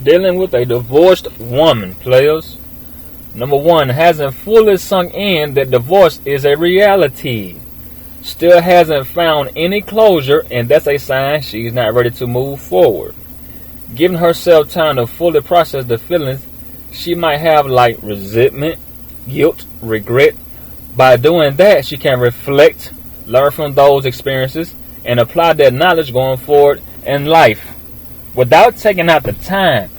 Dealing with a divorced woman, players. Number one, hasn't fully sunk in that divorce is a reality. Still hasn't found any closure, and that's a sign she's not ready to move forward. Giving herself time to fully process the feelings she might have, like resentment, guilt, regret. By doing that, she can reflect, learn from those experiences, and apply that knowledge going forward in life. Without taking out the time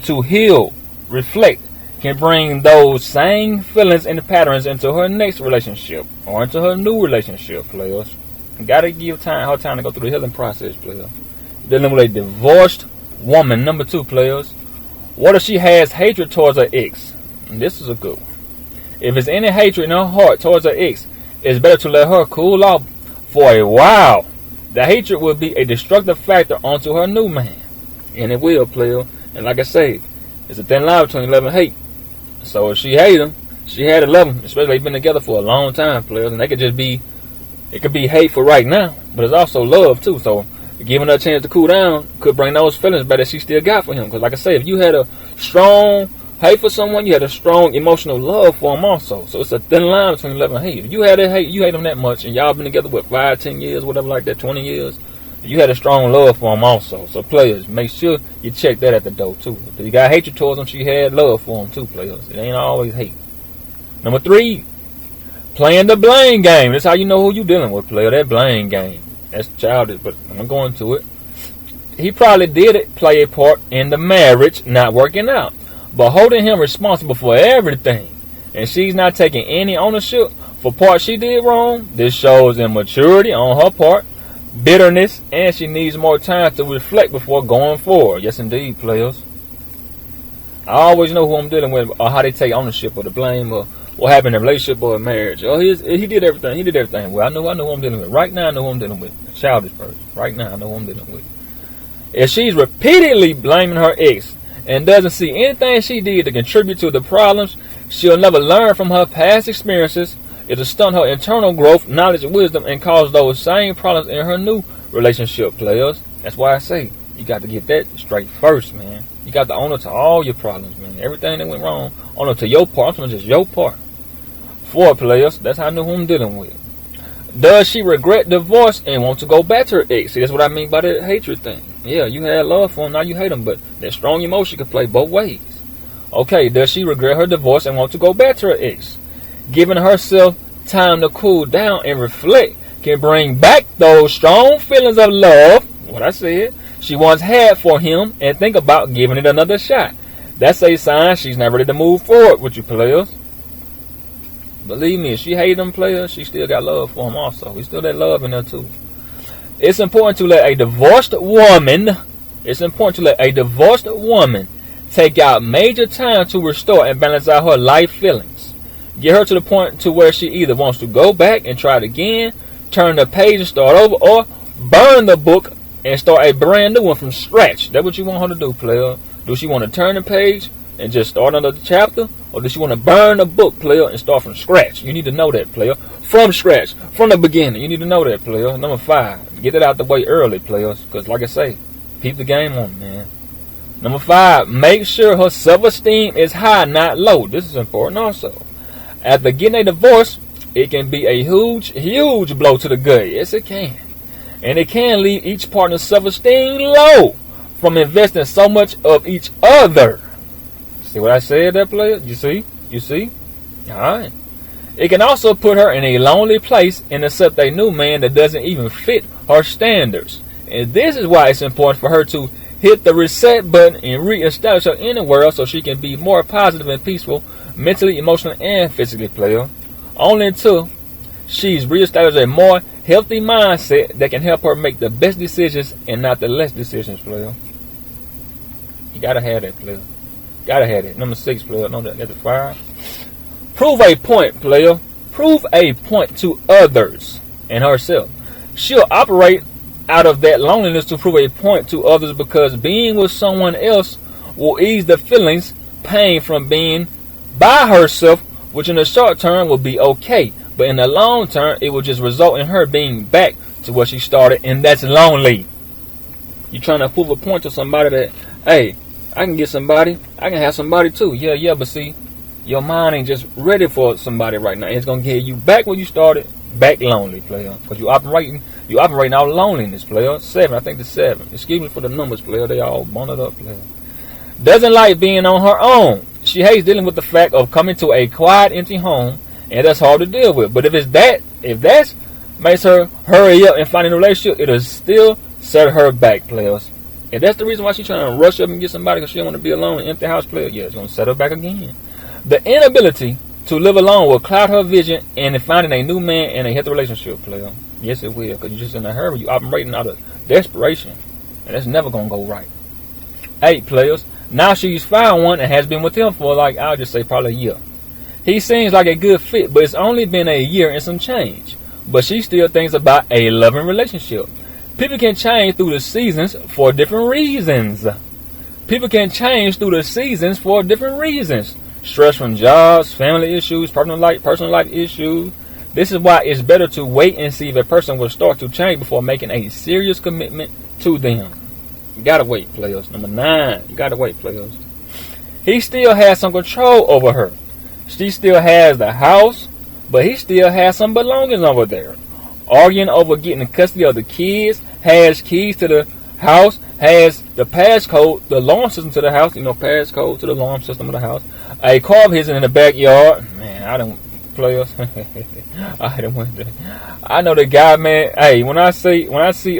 to heal, reflect, can bring those same feelings and patterns into her next relationship or into her new relationship, players. You gotta give her time to go through the healing process, players. Dealing with a divorced woman. Number two, players. What if she has hatred towards her ex? And this is a good one. If there's any hatred in her heart towards her ex, it's better to let her cool off for a while. The hatred will be a destructive factor onto her new man. And it will, player. And like I say, it's a thin line between love and hate. So if she hate him, she had to love him. Especially they've been together for a long time, players. And they could just be, it could be hateful right now, but it's also love too. So giving her a chance to cool down could bring those feelings back that she still got for him. Because like I say, if you had a strong hate for someone, you had a strong emotional love for him also. So it's a thin line between love and hate. If you had that hate, you hate him that much, and y'all been together, what, 5, 10 years, whatever like that, 20 years, you had a strong love for him also. So players, make sure you check that at the door too. If you got hatred towards him, she had love for him too, players. It ain't always hate. Number 3, playing the blame game. That's how you know who you dealing with, player. That blame game. That's childish, but I'm gonna go into it. He probably did play a part in the marriage not working out, but holding him responsible for everything, and she's not taking any ownership for parts she did wrong. This shows immaturity on her part, bitterness, and she needs more time to reflect before going forward. Yes, indeed, players. I always know who I'm dealing with, or how they take ownership or the blame, or what happened in a relationship or a marriage. Oh, he did everything. He did everything. Well, I know who I'm dealing with. Right now, I know who I'm dealing with. A childish person. Right now, I know who I'm dealing with. If she's repeatedly blaming her ex and doesn't see anything she did to contribute to the problems, she'll never learn from her past experiences. It'll stunt her internal growth, knowledge, and wisdom, and cause those same problems in her new relationship, players. That's why I say you got to get that straight first, man. You got to own up to all your problems, man. Everything that went wrong, own up to your part. I'm talking just your part. 4, players. That's how I know who I'm dealing with. Does she regret divorce and want to go back to her ex? See, that's what I mean by that hatred thing. Yeah, you had love for him, now you hate him, but that strong emotion can play both ways. Okay, does she regret her divorce and want to go back to her ex? Giving herself time to cool down and reflect can bring back those strong feelings of love, what I said, she once had for him, and think about giving it another shot. That's a sign she's not ready to move forward with you, players. Believe me, if she hated them players, she still got love for him also. He's still that love in there too. It's important to let a divorced woman take out major time to restore and balance out her life feelings. Get her to the point to where she either wants to go back and try it again, turn the page and start over, or burn the book and start a brand new one from scratch. That's what you want her to do, player. Do she want to turn the page and just start another chapter, or does she want to burn the book, player, and start from scratch? You need to know that, player. From scratch, from the beginning. You need to know that, player. Number 5, get it out the way early, players, because like I say, keep the game on, man. Number 5, make sure her self-esteem is high, not low. This is important also. After getting a divorce, it can be a huge blow to the gut. Yes, it can. And it can leave each partner's self-esteem low from investing so much of each other. See what I said there, player? You see? Alright. It can also put her in a lonely place and accept a new man that doesn't even fit her standards. And this is why it's important for her to hit the reset button and reestablish her inner world so she can be more positive and peaceful mentally, emotionally, and physically, player. Only until she's reestablished a more healthy mindset that can help her make the best decisions and not the less decisions, player. You gotta have that, player. Gotta have it. Number 6, player. No, that's the 5. Prove a point, player. Prove a point to others and herself. She'll operate out of that loneliness to prove a point to others, because being with someone else will ease the feelings, pain from being by herself, which in the short term will be okay. But in the long term, it will just result in her being back to where she started, and that's lonely. You're trying to prove a point to somebody that, hey, I can get somebody. I can have somebody too. Yeah, but see, your mind ain't just ready for somebody right now. It's gonna get you back where you started, back lonely, player. Because you operating out of loneliness, player. 7, I think the 7. Excuse me for the numbers, player. They all bundled up, player. Doesn't like being on her own. She hates dealing with the fact of coming to a quiet, empty home, and that's hard to deal with. But if that makes her hurry up and find a relationship, it'll still set her back, players. If that's the reason why she's trying to rush up and get somebody because she don't want to be alone, an empty house, player, yeah, it's going to set her back again. The inability to live alone will cloud her vision and in finding a new man and a healthy relationship, player. Yes, it will, because you're just in a hurry. You're operating out of desperation, and that's never going to go right. 8, players. Now she's found one and has been with him for, like, I'll just say probably a year. He seems like a good fit, but it's only been a year and some change. But she still thinks about a loving relationship. People can change through the seasons for different reasons. Stress from jobs, family issues, personal life issues. This is why it's better to wait and see if a person will start to change before making a serious commitment to them. You gotta wait, players. Number 9, you gotta wait, players. He still has some control over her. She still has the house, but he still has some belongings over there. Arguing over getting custody of the kids, has keys to the house, has the passcode, the alarm system to the house, passcode to the alarm system of the house. A car of his in the backyard. Man, I don't, players. I know the guy, man. Hey, when I see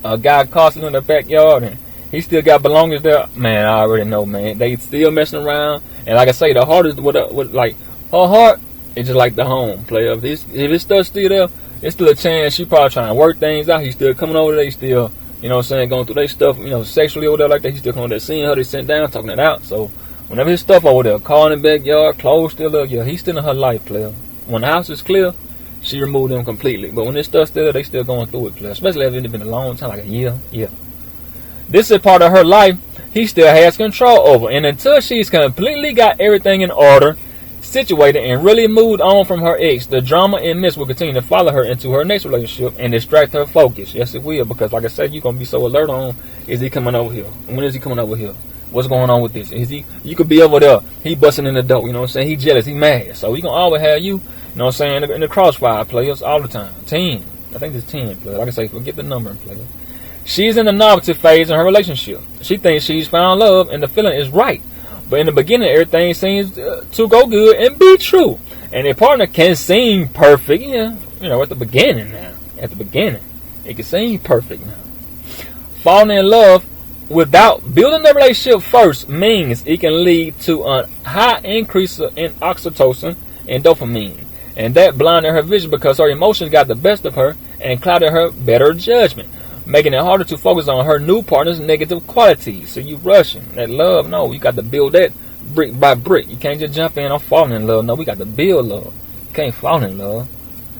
a guy costing in the backyard and he still got belongings there, man, I already know, man. They still messing around. And like I say, the heart is with like her heart. It's just like the home, player. If it's still there, it's still a chance. She probably trying to work things out. He's still coming over there. He's still, going through their stuff, sexually over there like that. He's still coming over there, seeing her. They sitting down, talking it out. So whenever his stuff over there, car in the backyard, clothes still there, yeah, he's still in her life, player. When the house is clear, she removed them completely. But when this stuff's still there, they still going through it, player. Especially if it's been a long time, like a year, yeah. This is part of her life he still has control over. And until she's completely got everything in order, situated, and really moved on from her ex, the drama and mess will continue to follow her into her next relationship and distract her focus. Yes, it will, because like I said, you're going to be so alert on, is he coming over here? When is he coming over here? What's going on with this? You could be over there, he busting in the door, he jealous, he mad. So he going to always have you, in the crossfire, players, all the time. 10. I think it's 10, players. Like I say, forget the number, players. She's in the novelty phase in her relationship. She thinks she's found love and the feeling is right. But in the beginning, everything seems to go good and be true. And a partner can seem perfect, at the beginning now. At the beginning, it can seem perfect now. Falling in love without building the relationship first means it can lead to a high increase in oxytocin and dopamine. And that blinded her vision because her emotions got the best of her and clouded her better judgment, making it harder to focus on her new partner's negative qualities. So you rushing that love. No, you got to build that brick by brick. You can't just jump in on falling in love. No, we got to build love. You can't fall in love.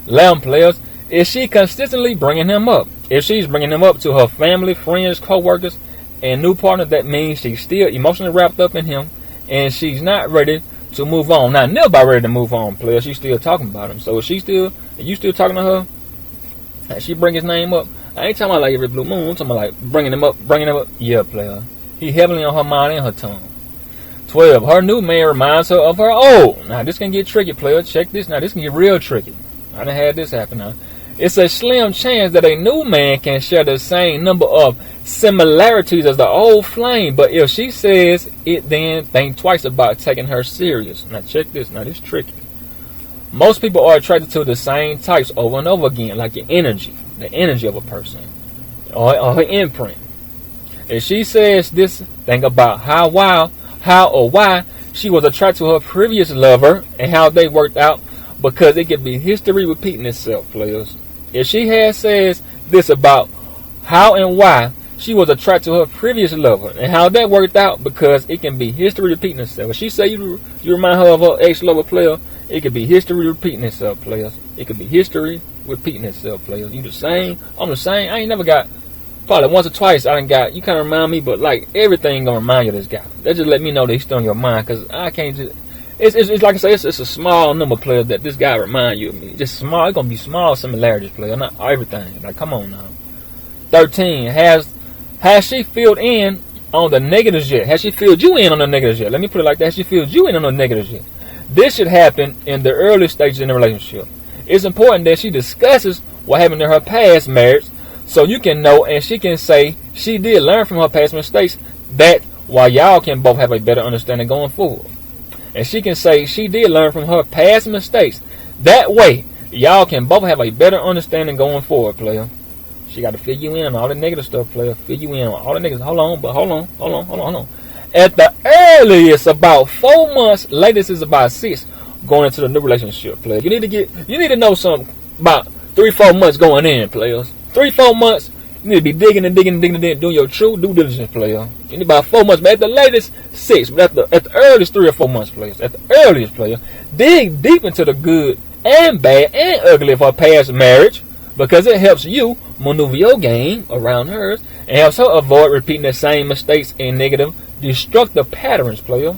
11, players. Is she consistently bringing him up? If she's bringing him up to her family, friends, co-workers, and new partner, that means she's still emotionally wrapped up in him and she's not ready to move on. Now, nobody ready to move on, players. She's still talking about him. So if you still talking to her, and she bring his name up, I ain't talking about like every blue moon. I'm talking about like bringing him up. Yeah, player. He heavily on her mind and her tongue. 12. Her new man reminds her of her old. Now, this can get tricky, player. Check this. Now, this can get real tricky. I done had this happen now. It's a slim chance that a new man can share the same number of similarities as the old flame. But if she says it, then think twice about taking her serious. Now, check this. Now, this is tricky. Most people are attracted to the same types over and over again, like your energy. The energy of a person or her imprint. If she says this, think about how or why she was attracted to her previous lover and how they worked out, because it could be history repeating itself, players. If she says this about how and why she was attracted to her previous lover and how that worked out, because it can be history repeating itself. If she say you remind her of her ex-lover, player, it could be history repeating itself, players. It could be history repeating itself, players. You the same, I'm the same. I ain't never got, probably once or twice I done got, you kind of remind me, but like everything gonna remind you of this guy. That just let me know that he's still in your mind, because I can't just, it's like I say, it's a small number of players that this guy remind you of me. Just small, it's gonna be small similarities, player, not everything. Like, come on now. 13, has she filled in on the negatives yet? Has she filled you in on the negatives yet? Let me put it like that. Has she filled you in on the negatives yet? This should happen in the early stages in the relationship. It's important that she discusses what happened in her past marriage so you can know and she can say she did learn from her past mistakes, that while y'all can both have a better understanding going forward. And she can say she did learn from her past mistakes. That way, y'all can both have a better understanding going forward, player. She got to fill you in on all the negative stuff, player. Fill you in on all the negatives. Hold on. At the earliest, about 4 months. Latest is about 6. Going into the new relationship, player. You need to know something about 3-4 months going in, players. 3-4 months. You need to be digging, doing your true due diligence, player. You need about 4 months, but at the latest 6. But at the earliest 3 or 4 months, players. At the earliest, player, dig deep into the good and bad and ugly of her past marriage, because it helps you maneuver your game around hers and helps her avoid repeating the same mistakes and negative, destructive patterns, player.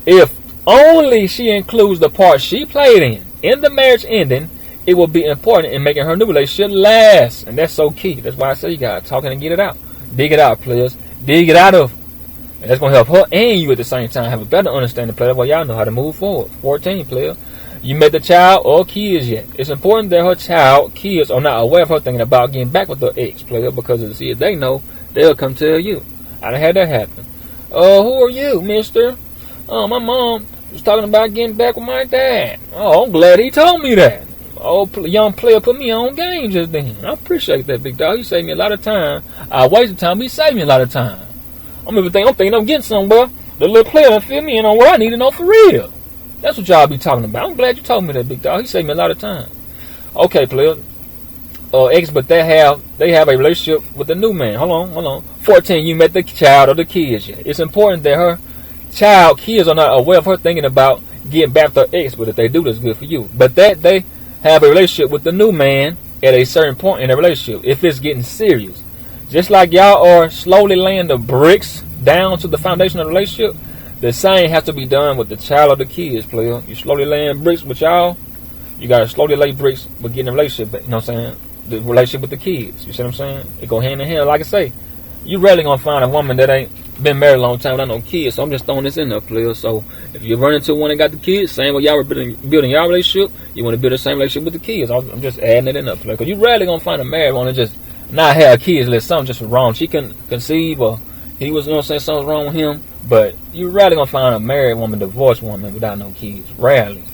If only she includes the part she played in the marriage ending, it will be important in making her new relationship last. And that's so key. That's why I say you gotta talk and get it out. Dig it out, players. Dig it out of. And that's gonna help her and you at the same time have a better understanding, player. Well, y'all know how to move forward. 14, player. You met the child or kids yet? It's important that her child, kids are not aware of her thinking about getting back with her ex, player, because if they know, they'll come tell you. I done had that happen. Who are you, mister? Oh, my mom was talking about getting back with my dad. Oh, I'm glad he told me that. Oh, young player put me on game just then. I appreciate that, big dog. He saved me a lot of time. I wasted time, but he saved me a lot of time. I'm thinking I'm getting somewhere. The little player fill me in on what I need to know for real. That's what y'all be talking about. I'm glad you told me that, big dog. He saved me a lot of time. Okay, player. Ex, but they have a relationship with the new man. Hold on. 14, you met the child or the kids yet? It's important that her child, kids are not aware of her thinking about getting back to her ex, but if they do, that's good for you. But that they have a relationship with the new man at a certain point in the relationship, if it's getting serious. Just like y'all are slowly laying the bricks down to the foundation of the relationship, the same has to be done with the child or the kids, player. You slowly laying bricks with y'all, you got to slowly lay bricks with getting a relationship back, you know what I'm saying? The relationship with the kids, you see what I'm saying? It go hand in hand. Like I say, you rarely going to find a woman that ain't been married a long time without no kids, so I'm just throwing this in there, player. So if you run into one that got the kids, same way y'all were building y'all relationship, you want to build the same relationship with the kids. I'm just adding it in there, player, because you rarely going to find a married one that just not have kids unless something just wrong. She can conceive or he was, you know what I'm saying, something's wrong with him. But you rarely gonna find a married woman, divorced woman without no kids. Rarely.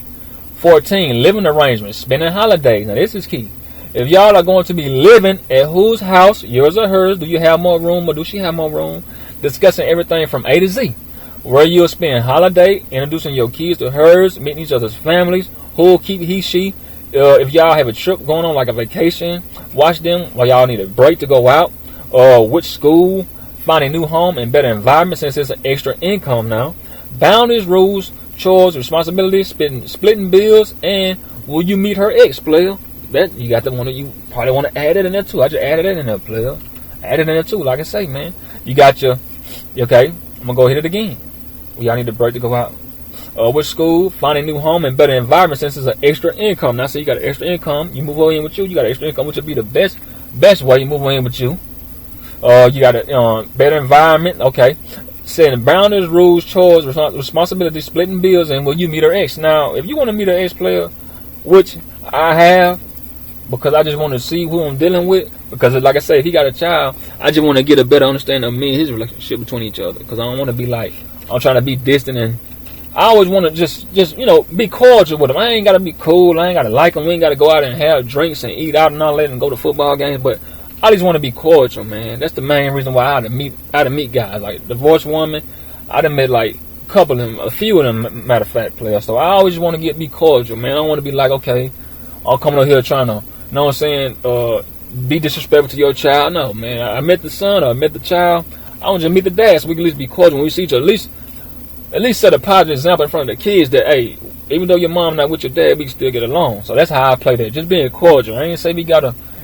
14, living arrangements, spending holidays. Now this is key. If y'all are going to be living at whose house, yours or hers, do you have more room or do she have more room? Discussing everything from A to Z. Where you'll spend holiday, introducing your kids to hers, meeting each other's families, who'll keep he, she. If y'all have a trip going on like a vacation, watch them while y'all need a break to go out. Which school, find a new home and better environment since it's an extra income now. Boundaries, rules, chores, responsibilities, splitting bills, and will you meet her ex, player? That you got the one that you probably want to add it in there too. I just added it in there, player. Add it in there too. Like I say, man, you got your okay. I'm gonna go hit it again. Y'all need a break to go out. Which school, find a new home and better environment since it's an extra income. Now, so you got an extra income. You move in with you. You got an extra income, which would be the best way you move in with you. You got a better environment. Okay. Setting boundaries, rules, chores, responsibilities, splitting bills, and will you meet her ex? Now, if you want to meet her ex, player, which I have, because I just want to see who I'm dealing with. Because, like I say, if he got a child, I just want to get a better understanding of me and his relationship between each other. Because I don't want to be like, I'm trying to be distant, and I always want to just be cordial with him. I ain't got to be cool. I ain't got to like him. We ain't got to go out and have drinks and eat out and all that and go to football games. But I just want to be cordial, man. That's the main reason why I had to meet guys. Like, divorced woman, I done met like a few of them, matter of fact, players. So I always want to be cordial, man. I don't want to be like, okay, I'm coming over here trying to, you know what I'm saying, be disrespectful to your child. No, man. I met the son or I met the child. I want to just meet the dad so we can at least be cordial when we see each other. At least set a positive example in front of the kids that, hey, even though your mom not with your dad, we can still get along. So that's how I play that. Just being cordial. I ain't say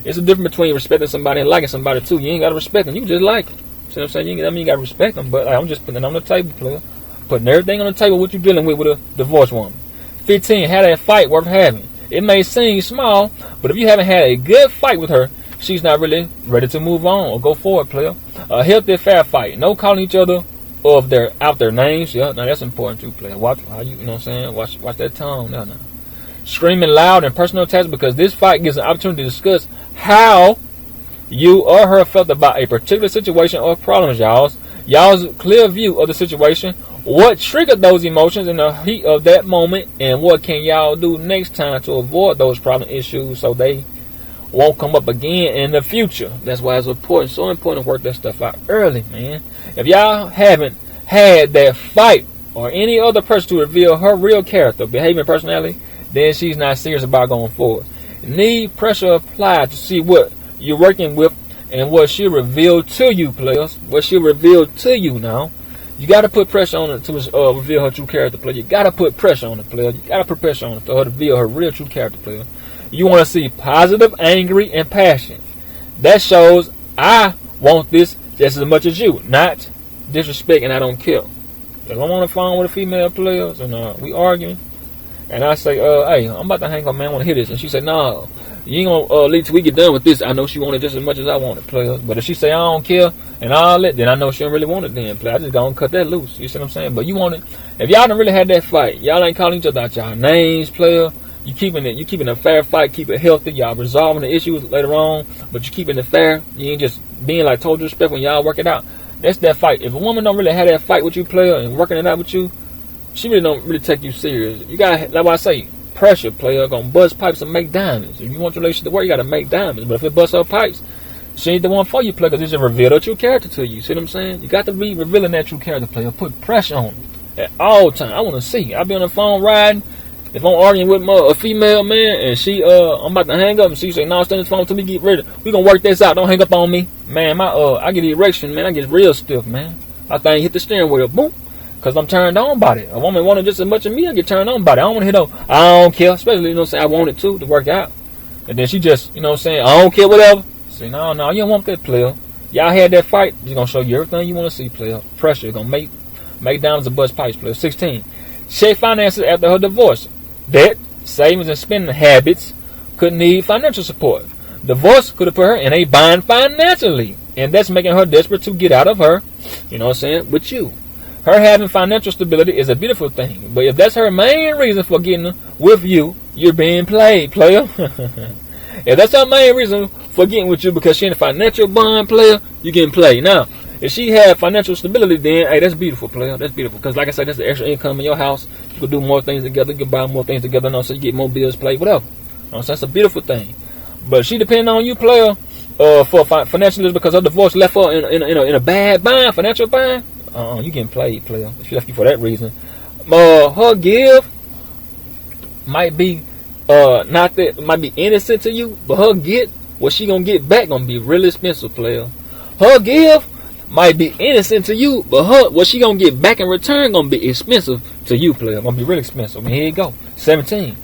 it's a difference between respecting somebody and liking somebody too. You ain't got to respect them. You just like them. See what I'm saying? You got to respect them. But I'm just putting it on the table, player. Putting everything on the table what you're dealing with a divorced woman. 15, had a fight worth having. It may seem small, but if you haven't had a good fight with her, she's not really ready to move on or go forward, player. A healthy, fair fight. No calling each other of their names. Yeah, now that's important too, player. Watch how you know what I'm saying. Watch that tone. No. Screaming loud and personal attacks, because this fight gives an opportunity to discuss how you or her felt about a particular situation or problems. Y'all's clear view of the situation. What triggered those emotions in the heat of that moment, and what can y'all do next time to avoid those problem issues so they won't come up again in the future? That's why it's important, so important to work that stuff out early, man. If y'all haven't had that fight or any other person to reveal her real character, behavior, and personality, then she's not serious about going forward. Need pressure applied to see what you're working with and what she'll reveal to you, players. What she'll reveal to you now. You got to put pressure on her to reveal her true character, player. You got to put pressure on the player. You got to put pressure on her to reveal her real true character, player. You want to see positive, angry, and passion. That shows I want this just as much as you. Not disrespect and I don't care. If I'm on the phone with a female player and we arguing, and I say, hey, I'm about to hang up, man. I want to hear this. And she say, no, you ain't going to leave till we get done with this. I know she want it just as much as I want it, player. But if she say, I don't care and all that, then I know she don't really want it then, player. I just going to cut that loose. You see what I'm saying? But you want it. If y'all done really had that fight, y'all ain't calling each other out y'all names, player. You keeping a fair fight, keep it healthy. Y'all resolving the issues later on, but you keeping it fair. You ain't just being like total respect when y'all work it out. That's that fight. If a woman don't really have that fight with you, player, and working it out with you, she really don't really take you serious. You got, like what I say, pressure, player, gonna bust pipes and make diamonds. If you want your relationship to work, you gotta make diamonds. But if it busts up pipes, she ain't the one for you, player, because it's just reveal her true character to you. See what I'm saying? You got to be revealing that true character, player. Put pressure on her at all times. I want to see. I'll be on the phone riding. If I'm arguing with a female, man, and she, I'm about to hang up, and she say, no, stand on the phone till we get ready. We gonna work this out. Don't hang up on me. Man, I get the erection, man. I get real stiff, man. I think hit the steering wheel, boom. Because I'm turned on by it. A woman wanted just as much as me, I get turned on by it. I don't want to hit on. I don't care. Especially, you know what I'm saying, I want it too, to work out. And then she just, you know what I'm saying, I don't care, whatever. Say, no, you don't want that, player. Y'all had that fight. She's going to show you everything you want to see, player. Pressure. Going to make diamonds and bust pipes, player. 16. Check finances after her divorce. Debt, savings, and spending habits could need financial support. Divorce could have put her in a bind financially. And that's making her desperate to get out of her, you know what I'm saying, with you. Her having financial stability is a beautiful thing. But if that's her main reason for getting with you, you're being played, player. If that's her main reason for getting with you because she in a financial bond, player, you're getting played. Now, if she had financial stability, then, hey, that's beautiful, player. That's beautiful. Because, like I said, that's the extra income in your house. You can do more things together. You can buy more things together. You know, so you get more bills paid, whatever. You know, so that's a beautiful thing. But she depending on you, player, for financial, because her divorce left her in a bad bind, financial bind. You getting played, player. She left you for that reason. Her give might be might be innocent to you, but her get, what she gonna get back gonna be really expensive, player. Her give might be innocent to you, but what she gonna get back in return gonna be expensive to you, player. Gonna be really expensive. Here you go. 17.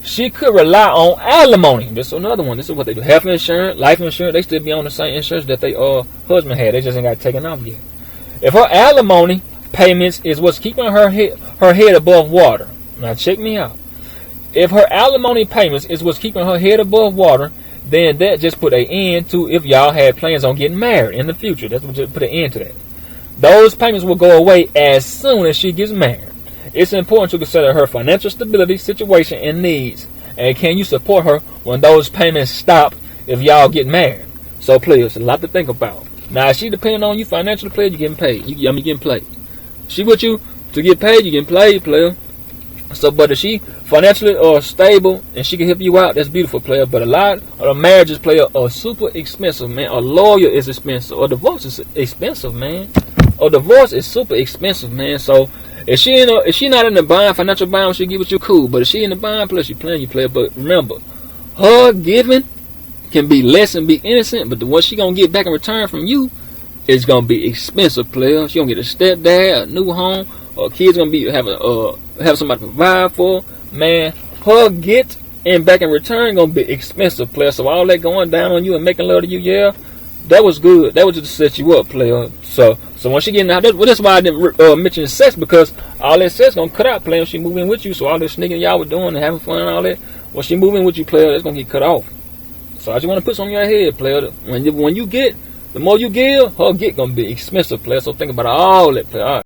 She could rely on alimony. This is another one. This is what they do. Health insurance, life insurance. They still be on the same insurance that they husband had. They just ain't got taken off yet. If her alimony payments is what's keeping her head above water. Now check me out. If her alimony payments is what's keeping her head above water, then that just put an end to if y'all had plans on getting married in the future. That's what just put an end to that. Those payments will go away as soon as she gets married. It's important to consider her financial stability, situation, and needs. And can you support her when those payments stop if y'all get married? So please, a lot to think about. Now, if she depending on you financially, player, you're getting paid. You're getting played. She with you to get paid, you're getting played, player. So, but if she financially stable and she can help you out, that's beautiful, player. But a lot of the marriages, player, are super expensive, man. A lawyer is expensive. A divorce is expensive, man. A divorce is super expensive, man. So, if she not in the bind, financial bind, when she give it you, cool. But if she in the bind, plus she playing you, player. But remember, her giving can be less and be innocent, but the one she gonna get back in return from you is gonna be expensive, player. She gonna get a stepdad, a new home, or kids gonna be have somebody to provide for. Man, her get and back in return gonna be expensive, player. So all that going down on you and making love to you, yeah, that was good. That was just to set you up, player. So when she getting out, that's why I didn't mention sex, because all that sex gonna cut out, player. When she move in with you, so all this sneaking y'all were doing and having fun and all that, when she move in with you, player, that's gonna get cut off. So I just want to put something on your head, player. When you get, the more you give, her get gonna be expensive, player. So think about all that, player. All right.